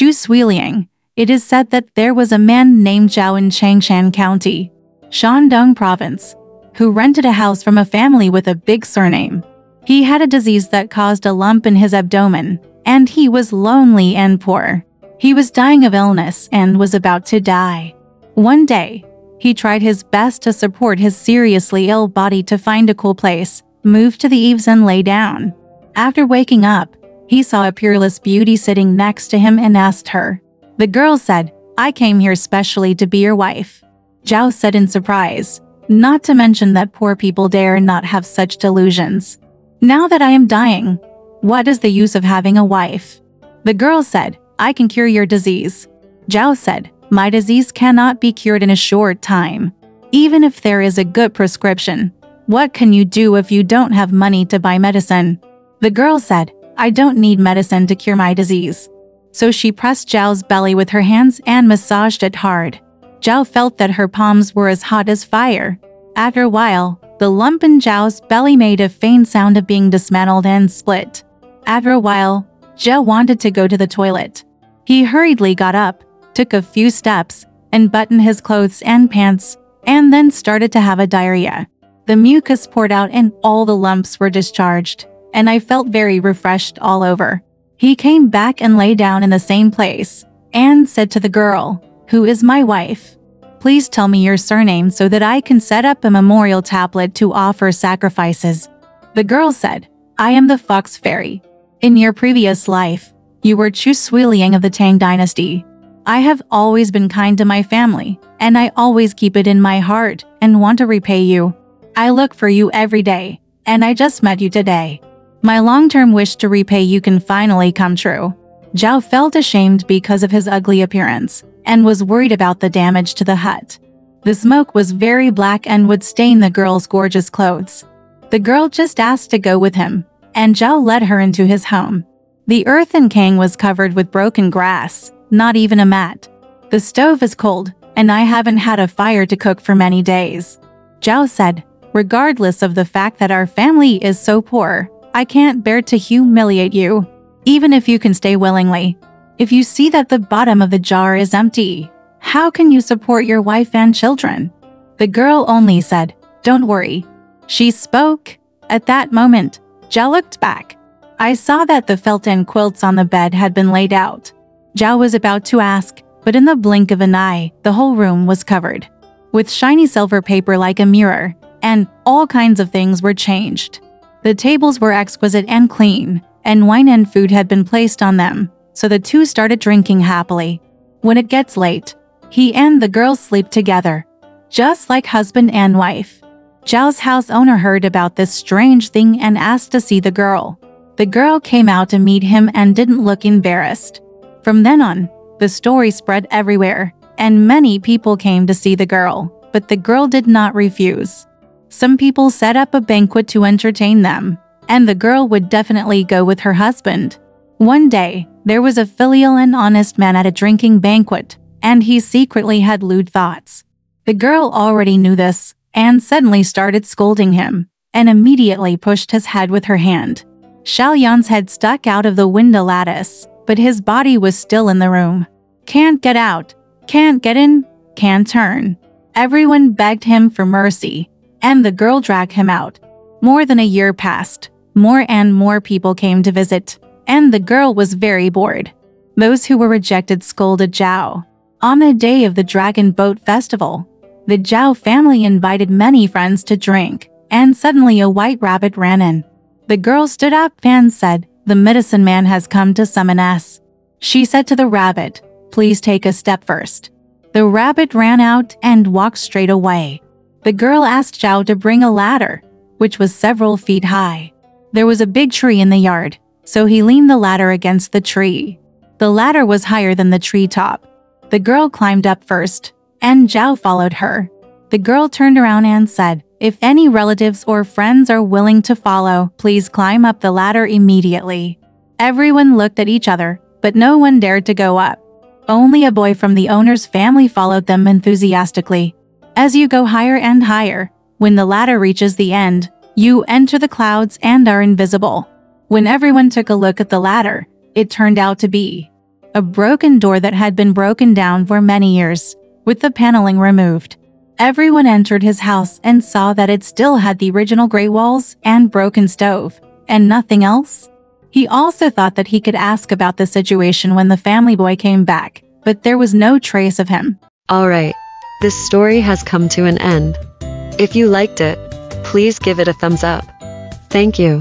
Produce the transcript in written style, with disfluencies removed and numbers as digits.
Suiliang. It is said that there was a man named Zhao in Changshan County, Shandong Province, who rented a house from a family with a big surname. He had a disease that caused a lump in his abdomen, and he was lonely and poor. He was dying of illness and was about to die. One day, he tried his best to support his seriously ill body to find a cool place, moved to the eaves and lay down. After waking up, he saw a peerless beauty sitting next to him and asked her. The girl said, "I came here specially to be your wife." Zhao said in surprise, "Not to mention that poor people dare not have such delusions. Now that I am dying, what is the use of having a wife?" The girl said, "I can cure your disease." Zhao said, "My disease cannot be cured in a short time. Even if there is a good prescription, what can you do if you don't have money to buy medicine?" The girl said, "I don't need medicine to cure my disease." So she pressed Zhao's belly with her hands and massaged it hard. Zhao felt that her palms were as hot as fire. After a while, the lump in Zhao's belly made a faint sound of being dismantled and split. After a while, Zhao wanted to go to the toilet. He hurriedly got up, took a few steps, and buttoned his clothes and pants, and then started to have a diarrhea. The mucus poured out and all the lumps were discharged, and I felt very refreshed all over. He came back and lay down in the same place, and said to the girl, "Who is my wife? Please tell me your surname so that I can set up a memorial tablet to offer sacrifices." The girl said, "I am the Fox Fairy. In your previous life, you were Suiliang of the Tang Dynasty. I have always been kind to my family, and I always keep it in my heart and want to repay you. I look for you every day, and I just met you today. My long-term wish to repay you can finally come true." Zhao felt ashamed because of his ugly appearance, and was worried about the damage to the hut. The smoke was very black and would stain the girl's gorgeous clothes. The girl just asked to go with him, and Zhao led her into his home. The earthen king was covered with broken grass, not even a mat. The stove is cold, and I haven't had a fire to cook for many days. Zhao said, "Regardless of the fact that our family is so poor, I can't bear to humiliate you, even if you can stay willingly. If you see that the bottom of the jar is empty, how can you support your wife and children?" The girl only said, "Don't worry." She spoke. At that moment, Zhao looked back. I saw that the felt and quilts on the bed had been laid out. Zhao was about to ask, but in the blink of an eye, the whole room was covered with shiny silver paper like a mirror, and all kinds of things were changed. The tables were exquisite and clean, and wine and food had been placed on them, so the two started drinking happily. When it gets late, he and the girl sleep together, just like husband and wife. Zhao's house owner heard about this strange thing and asked to see the girl. The girl came out to meet him and didn't look embarrassed. From then on, the story spread everywhere, and many people came to see the girl, but the girl did not refuse. Some people set up a banquet to entertain them, and the girl would definitely go with her husband. One day, there was a filial and honest man at a drinking banquet, and he secretly had lewd thoughts. The girl already knew this, and suddenly started scolding him, and immediately pushed his head with her hand. Xiaoyan's head stuck out of the window lattice, but his body was still in the room. "Can't get out, can't get in, can't turn." Everyone begged him for mercy, and the girl dragged him out. More than a year passed. More and more people came to visit, and the girl was very bored. Those who were rejected scolded Zhao. On the day of the Dragon Boat Festival, the Zhao family invited many friends to drink, and suddenly a white rabbit ran in. The girl stood up and said, "The medicine man has come to summon us." She said to the rabbit, "Please take a step first." The rabbit ran out and walked straight away. The girl asked Zhao to bring a ladder, which was several feet high. There was a big tree in the yard, so he leaned the ladder against the tree. The ladder was higher than the tree top. The girl climbed up first, and Zhao followed her. The girl turned around and said, "If any relatives or friends are willing to follow, please climb up the ladder immediately." Everyone looked at each other, but no one dared to go up. Only a boy from the owner's family followed them enthusiastically. As you go higher and higher, when the ladder reaches the end, you enter the clouds and are invisible. When everyone took a look at the ladder, it turned out to be A broken door that had been broken down for many years, with the paneling removed. Everyone entered his house and saw that it still had the original gray walls and broken stove, and nothing else. He also thought that he could ask about the situation when the family boy came back, but there was no trace of him. Alright, this story has come to an end. If you liked it, please give it a thumbs up. Thank you.